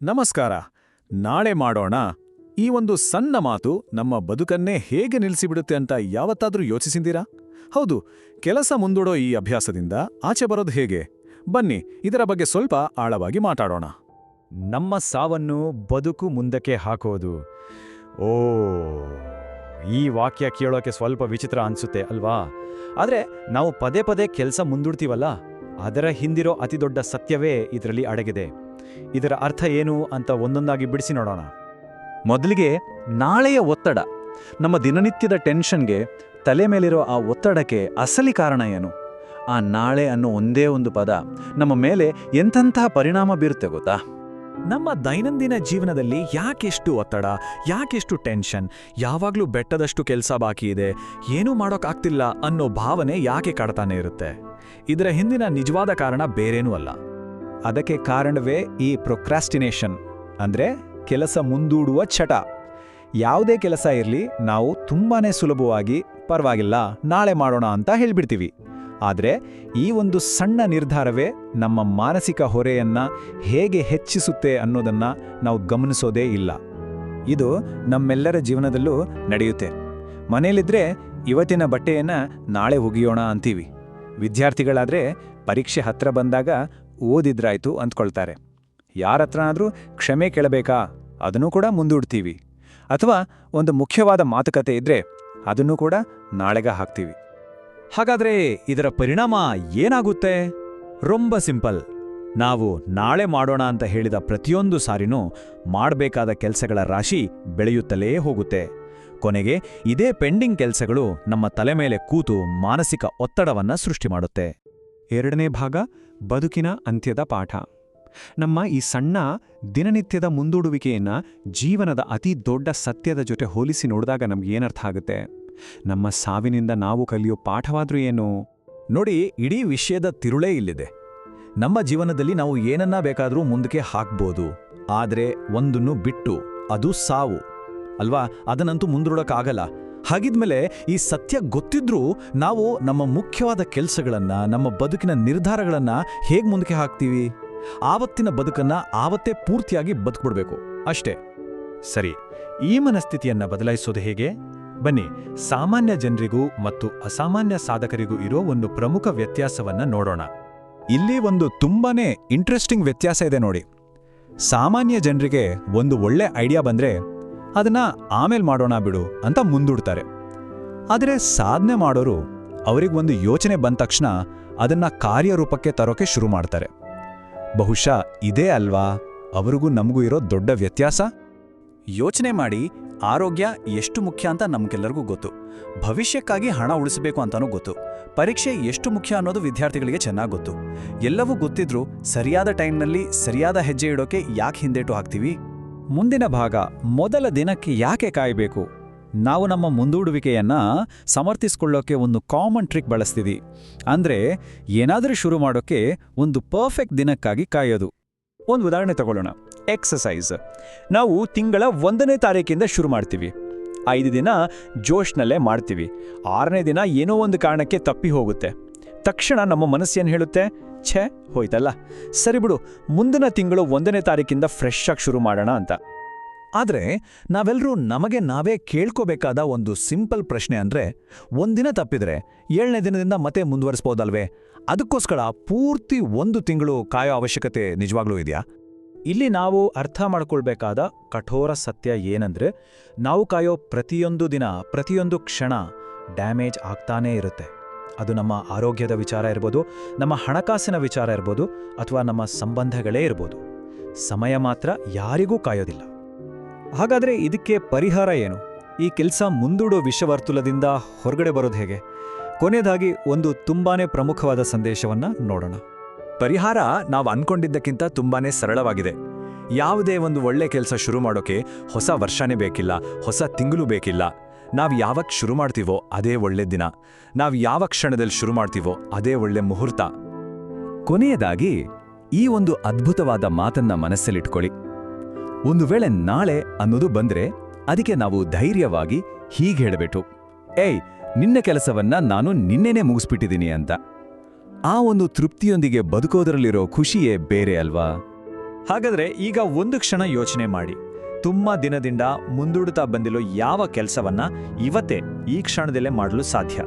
ನಮಸ್ಕಾರ. ನಾಳೆ ಮಾಡೋಣ. ಈ ಒಂದು ಸಣ್ಣ ಮಾತು ನಮ್ಮ ಬದುಕನ್ನೇ ಹೇಗೆ ನಿಲ್ಲಿಸಿಬಿಡುತ್ತೆ ಅಂತ ಯಾವತ್ತಾದ್ರೂ ಯೋಚಿಸಿದ್ದೀರಾ? ಹೌದು, ಕೆಲಸ ಮುಂದೂಡೋ ಈ ಅಭ್ಯಾಸದಿಂದ ಆಚೆ ಬರೋದು ಹೇಗೆ? ಬನ್ನಿ, ಇದರ ಬಗ್ಗೆ ಸ್ವಲ್ಪ ಆಳವಾಗಿ ಮಾತಾಡೋಣ. ನಮ್ಮ ಸಾವನ್ನು ಬದುಕು ಮುಂದಕ್ಕೆ ಹಾಕೋದು. ಓ, ಈ ವಾಕ್ಯ ಕೇಳೋಕೆ ಸ್ವಲ್ಪ ವಿಚಿತ್ರ ಅನ್ಸುತ್ತೆ ಅಲ್ವಾ? ಆದರೆ ನಾವು ಪದೇ ಪದೇ ಕೆಲಸ ಮುಂದೂಡ್ತೀವಲ್ಲ, ಅದರ ಹಿಂದಿರೋ ಅತಿದೊಡ್ಡ ಸತ್ಯವೇ ಇದರಲ್ಲಿ ಅಡಗಿದೆ. ಇದರ ಅರ್ಥ ಏನು ಅಂತ ಒಂದೊಂದಾಗಿ ಬಿಡಿಸಿ ನೋಡೋಣ. ಮೊದಲಿಗೆ ನಾಳೆಯ ಒತ್ತಡ. ನಮ್ಮ ದಿನನಿತ್ಯದ ಟೆನ್ಷನ್ಗೆ, ತಲೆ ಮೇಲಿರೋ ಆ ಒತ್ತಡಕ್ಕೆ ಅಸಲಿ ಕಾರಣ ಏನು? ಆ ನಾಳೆ ಅನ್ನೋ ಒಂದೇ ಒಂದು ಪದ ನಮ್ಮ ಮೇಲೆ ಎಂತಹ ಪರಿಣಾಮ ಬೀರುತ್ತೆ ಗೊತ್ತಾ? ನಮ್ಮ ದೈನಂದಿನ ಜೀವನದಲ್ಲಿ ಯಾಕೆಷ್ಟು ಒತ್ತಡ, ಯಾಕೆಷ್ಟು ಟೆನ್ಷನ್, ಯಾವಾಗ್ಲೂ ಬೆಟ್ಟದಷ್ಟು ಕೆಲಸ ಬಾಕಿ ಇದೆ, ಏನೂ ಮಾಡೋಕ್ಕಾಗ್ತಿಲ್ಲ ಅನ್ನೋ ಭಾವನೆ ಯಾಕೆ ಕಾಡ್ತಾನೆ ಇರುತ್ತೆ? ಇದರ ಹಿಂದಿನ ನಿಜವಾದ ಕಾರಣ ಬೇರೇನೂ ಅಲ್ಲ. ಅದಕ್ಕೆ ಕಾರಣವೇ ಈ ಪ್ರೊಕ್ರಾಸ್ಟಿನೇಷನ್, ಅಂದ್ರೆ ಕೆಲಸ ಮುಂದೂಡುವ ಚಟ. ಯಾವುದೇ ಕೆಲಸ ಇರಲಿ, ನಾವು ತುಂಬಾನೇ ಸುಲಭವಾಗಿ ಪರವಾಗಿಲ್ಲ ನಾಳೆ ಮಾಡೋಣ ಅಂತ ಹೇಳ್ಬಿಡ್ತೀವಿ. ಆದರೆ ಈ ಒಂದು ಸಣ್ಣ ನಿರ್ಧಾರವೇ ನಮ್ಮ ಮಾನಸಿಕ ಹೊರೆಯನ್ನ ಹೇಗೆ ಹೆಚ್ಚಿಸುತ್ತೆ ಅನ್ನೋದನ್ನ ನಾವು ಗಮನಿಸೋದೇ ಇಲ್ಲ. ಇದು ನಮ್ಮೆಲ್ಲರ ಜೀವನದಲ್ಲೂ ನಡೆಯುತ್ತೆ. ಮನೇಲಿದ್ರೆ ಇವತ್ತಿನ ಬಟ್ಟೆಯನ್ನ ನಾಳೆ ಒಗಿಯೋಣ ಅಂತೀವಿ. ವಿದ್ಯಾರ್ಥಿಗಳಾದ್ರೆ ಪರೀಕ್ಷೆ ಹತ್ರ ಬಂದಾಗ ಓದಿದ್ರಾಯ್ತು ಅಂದ್ಕೊಳ್ತಾರೆ. ಯಾರತ್ರನಾದ್ರೂ ಕ್ಷಮೆ ಕೇಳಬೇಕಾ, ಅದನ್ನೂ ಕೂಡ ಮುಂದೂಡ್ತೀವಿ. ಅಥವಾ ಒಂದು ಮುಖ್ಯವಾದ ಮಾತುಕತೆ ಇದ್ರೆ ಅದನ್ನೂ ಕೂಡ ನಾಳೆಗ ಹಾಕ್ತೀವಿ. ಹಾಗಾದ್ರೆ ಇದರ ಪರಿಣಾಮ ಏನಾಗುತ್ತೆ? ರೊಂಬ ಸಿಂಪಲ್. ನಾವು ನಾಳೆ ಮಾಡೋಣ ಅಂತ ಹೇಳಿದ ಪ್ರತಿಯೊಂದು ಸಾರಿನೂ ಮಾಡಬೇಕಾದ ಕೆಲಸಗಳ ರಾಶಿ ಬೆಳೆಯುತ್ತಲೇ ಹೋಗುತ್ತೆ. ಕೊನೆಗೆ ಇದೇ ಪೆಂಡಿಂಗ್ ಕೆಲಸಗಳು ನಮ್ಮ ತಲೆ ಮೇಲೆ ಕೂತು ಮಾನಸಿಕ ಒತ್ತಡವನ್ನ ಸೃಷ್ಟಿ ಮಾಡುತ್ತೆ. ಎರಡನೇ ಭಾಗ, ಬದುಕಿನ ಅಂತ್ಯದ ಪಾಠ. ನಮ್ಮ ಈ ಸಣ್ಣ ದಿನನಿತ್ಯದ ಮುಂದೂಡುವಿಕೆಯನ್ನ ಜೀವನದ ಅತಿ ದೊಡ್ಡ ಸತ್ಯದ ಜೊತೆ ಹೋಲಿಸಿ ನೋಡಿದಾಗ ನಮ್ಗೆ ಏನರ್ಥ ಆಗುತ್ತೆ? ನಮ್ಮ ಸಾವಿನಿಂದ ನಾವು ಕಲಿಯೋ ಪಾಠವಾದ್ರೂ ಏನು? ನೋಡಿ, ಇಡೀ ವಿಷಯದ ತಿರುಳೇ ಇಲ್ಲಿದೆ. ನಮ್ಮ ಜೀವನದಲ್ಲಿ ನಾವು ಏನನ್ನ ಬೇಕಾದರೂ ಮುಂದಕ್ಕೆ ಹಾಕ್ಬೋದು, ಆದ್ರೆ ಒಂದನ್ನು ಬಿಟ್ಟು, ಅದು ಸಾವು ಅಲ್ವಾ? ಅದನ್ನಂತೂ ಮುಂದೂಡೋಕ್ಕಾಗಲ್ಲ. ಹಾಗಿದ್ಮೇಲೆ ಈ ಸತ್ಯ ಗೊತ್ತಿದ್ರೂ ನಾವು ನಮ್ಮ ಮುಖ್ಯವಾದ ಕೆಲಸಗಳನ್ನ, ನಮ್ಮ ಬದುಕಿನ ನಿರ್ಧಾರಗಳನ್ನ ಹೇಗೆ ಮುಂದಕ್ಕೆ ಹಾಕ್ತೀವಿ? ಆವತ್ತಿನ ಬದುಕನ್ನ ಆವತ್ತೇ ಪೂರ್ತಿಯಾಗಿ ಬದುಕ್ಬಿಡ್ಬೇಕು ಅಷ್ಟೇ. ಸರಿ, ಈ ಮನಸ್ಥಿತಿಯನ್ನ ಬದಲಾಯಿಸೋದು ಹೇಗೆ? ಬನ್ನಿ, ಸಾಮಾನ್ಯ ಜನರಿಗೂ ಮತ್ತು ಅಸಾಮಾನ್ಯ ಸಾಧಕರಿಗೂ ಇರೋ ಒಂದು ಪ್ರಮುಖ ವ್ಯತ್ಯಾಸವನ್ನ ನೋಡೋಣ. ಇಲ್ಲಿ ಒಂದು ತುಂಬಾನೇ ಇಂಟ್ರೆಸ್ಟಿಂಗ್ ವ್ಯತ್ಯಾಸ ಇದೆ ನೋಡಿ. ಸಾಮಾನ್ಯ ಜನರಿಗೆ ಒಂದು ಒಳ್ಳೆ ಐಡಿಯಾ ಬಂದ್ರೆ ಅದನ್ನ ಆಮೇಲೆ ಮಾಡೋಣ ಬಿಡು ಅಂತ ಮುಂದೂಡ್ತಾರೆ. ಆದರೆ ಸಾಧನೆ ಮಾಡೋರು, ಅವರಿಗೊಂದು ಯೋಚನೆ ಬಂದ ತಕ್ಷಣ ಅದನ್ನ ಕಾರ್ಯರೂಪಕ್ಕೆ ತರೋಕೆ ಶುರು ಮಾಡ್ತಾರೆ. ಬಹುಶಃ ಇದೇ ಅಲ್ವಾ ಅವರಿಗೂ ನಮಗೂ ಇರೋ ದೊಡ್ಡ ವ್ಯತ್ಯಾಸ? ಯೋಚನೆ ಮಾಡಿ, ಆರೋಗ್ಯ ಎಷ್ಟು ಮುಖ್ಯ ಅಂತ ನಮ್ಗೆಲ್ಲರಿಗೂ ಗೊತ್ತು. ಭವಿಷ್ಯಕ್ಕಾಗಿ ಹಣ ಉಳಿಸಬೇಕು ಅಂತಾನೂ ಗೊತ್ತು. ಪರೀಕ್ಷೆ ಎಷ್ಟು ಮುಖ್ಯ ಅನ್ನೋದು ವಿದ್ಯಾರ್ಥಿಗಳಿಗೆ ಚೆನ್ನಾಗಿ ಗೊತ್ತು. ಎಲ್ಲವೂ ಗೊತ್ತಿದ್ರೂ ಸರಿಯಾದ ಟೈಮ್ನಲ್ಲಿ ಸರಿಯಾದ ಹೆಜ್ಜೆ ಇಡೋಕೆ ಯಾಕೆ ಹಿಂದೇಟು ಹಾಕ್ತೀವಿ? ಮುಂದಿನ ಭಾಗ, ಮೊದಲ ದಿನಕ್ಕೆ ಯಾಕೆ ಕಾಯಬೇಕು? ನಾವು ನಮ್ಮ ಮುಂದೂಡುವಿಕೆಯನ್ನ ಸಮರ್ಥಿಸ್ಕೊಳ್ಳೋಕೆ ಒಂದು ಕಾಮನ್ ಟ್ರಿಕ್ ಬಳಸ್ತೀವಿ. ಅಂದ್ರೆ ಏನಾದರೂ ಶುರು ಮಾಡೋಕೆ ಒಂದು ಪರ್ಫೆಕ್ಟ್ ದಿನಕ್ಕಾಗಿ ಕಾಯೋದು. ಒಂದು ಉದಾಹರಣೆ ತಗೊಳ್ಳೋಣ. ಎಕ್ಸಸೈಸ್. ನಾವು ತಿಂಗಳ 1ನೇ ತಾರೀಕಿಂದ ಶುರು ಮಾಡ್ತೀವಿ. 5 ದಿನ ಜೋಶ್ನಲ್ಲೇ ಮಾಡ್ತೀವಿ. 6ನೇ ದಿನ ಏನೋ ಒಂದು ಕಾರಣಕ್ಕೆ ತಪ್ಪಿ ಹೋಗುತ್ತೆ. ತಕ್ಷಣ ನಮ್ಮ ಮನಸ್ಸೇನು ಹೇಳುತ್ತೆ? ಛೇ, ಹೋಯ್ತಲ್ಲ, ಸರಿ ಬಿಡು, ಮುಂದಿನ ತಿಂಗಳು 1ನೇ ತಾರೀಕಿಂದ ಫ್ರೆಶ್ ಆಗಿ ಶುರು ಮಾಡೋಣ ಅಂತ. ಆದ್ರೆ ನಾವೆಲ್ಲರೂ ನಮಗೆ ನಾವೇ ಕೇಳ್ಕೋಬೇಕಾದ ಒಂದು ಸಿಂಪಲ್ ಪ್ರಶ್ನೆ ಅಂದ್ರೆ, ಒಂದಿನ ತಪ್ಪಿದ್ರೆ 7ನೇ ದಿನದಿಂದ ಮತ್ತೆ ಮುಂದುವರಿಸ್ಬೋದಲ್ವೇ? ಅದಕ್ಕೋಸ್ಕರ ಪೂರ್ತಿ 1 ತಿಂಗಳು ಕಾಯೋ ಅವಶ್ಯಕತೆ ನಿಜವಾಗ್ಲೂ ಇದೆಯಾ? ಇಲ್ಲಿ ನಾವು ಅರ್ಥ ಮಾಡ್ಕೊಳ್ಬೇಕಾದ ಕಠೋರ ಸತ್ಯ ಏನಂದ್ರೆ, ನಾವು ಕಾಯೋ ಪ್ರತಿಯೊಂದು ದಿನ, ಪ್ರತಿಯೊಂದು ಕ್ಷಣ ಡ್ಯಾಮೇಜ್ ಆಗ್ತಾನೇ ಇರುತ್ತೆ. ಅದು ನಮ್ಮ ಆರೋಗ್ಯದ ವಿಚಾರ ಇರ್ಬೋದು, ನಮ್ಮ ಹಣಕಾಸಿನ ವಿಚಾರ ಇರ್ಬೋದು, ಅಥವಾ ನಮ್ಮ ಸಂಬಂಧಗಳೇ ಇರ್ಬೋದು. ಸಮಯ ಮಾತ್ರ ಯಾರಿಗೂ ಕಾಯೋದಿಲ್ಲ. ಹಾಗಾದ್ರೆ ಇದಕ್ಕೆ ಪರಿಹಾರ ಏನು? ಈ ಕೆಲಸ ಮುಂದೂಡೋ ವಿಷವರ್ತುಲದಿಂದ ಹೊರಗಡೆ ಬರೋದು ಹೇಗೆ? ಕೊನೆಯದಾಗಿ ಒಂದು ತುಂಬಾನೇ ಪ್ರಮುಖವಾದ ಸಂದೇಶವನ್ನ ನೋಡೋಣ. ಪರಿಹಾರ ನಾವು ಅನ್ಕೊಂಡಿದ್ದಕ್ಕಿಂತ ತುಂಬಾನೇ ಸರಳವಾಗಿದೆ. ಯಾವುದೇ ಒಂದು ಒಳ್ಳೆ ಕೆಲಸ ಶುರು ಮಾಡೋಕೆ ಹೊಸ ವರ್ಷನೇ ಬೇಕಿಲ್ಲ, ಹೊಸ ತಿಂಗಳು ಬೇಕಿಲ್ಲ. ನಾವು ಯಾವಾಗ ಶುರು ಮಾಡ್ತೀವೋ ಅದೇ ಒಳ್ಳೆ ದಿನ. ನಾವು ಯಾವ ಕ್ಷಣದಲ್ಲಿ ಶುರು ಮಾಡ್ತೀವೋ ಅದೇ ಒಳ್ಳೆ ಮುಹೂರ್ತ. ಕೊನೆಯದಾಗಿ ಈ ಒಂದು ಅದ್ಭುತವಾದ ಮಾತನ್ನ ಮನಸ್ಸಲ್ಲಿಟ್ಕೊಳ್ಳಿ. ಒಂದು ವೇಳೆ ನಾಳೆ ಅನ್ನೋದು ಬಂದ್ರೆ ಅದಕ್ಕೆ ನಾವು ಧೈರ್ಯವಾಗಿ ಹೀಗೆ ಹೇಳಬೇಕು, ಏಯ್, ನಿನ್ನ ಕೆಲಸವನ್ನ ನಾನು ನಿನ್ನೆನೇ ಮುಗಿಸ್ಬಿಟ್ಟಿದ್ದೀನಿ ಅಂತ. ಆ ಒಂದು ತೃಪ್ತಿಯೊಂದಿಗೆ ಬದುಕೋದರಲ್ಲಿರೋ ಖುಷಿಯೇ ಬೇರೆ ಅಲ್ವಾ? ಹಾಗಾದ್ರೆ ಈಗ ಒಂದು ಕ್ಷಣ ಯೋಚನೆ ಮಾಡಿ, ತುಂಬ ದಿನದಿಂದ ಮುಂದೂಡುತ್ತಾ ಬಂದಿರೋ ಯಾವ ಕೆಲಸವನ್ನ ಇವತ್ತೇ ಈ ಕ್ಷಣದಲ್ಲೇ ಮಾಡಲು ಸಾಧ್ಯ?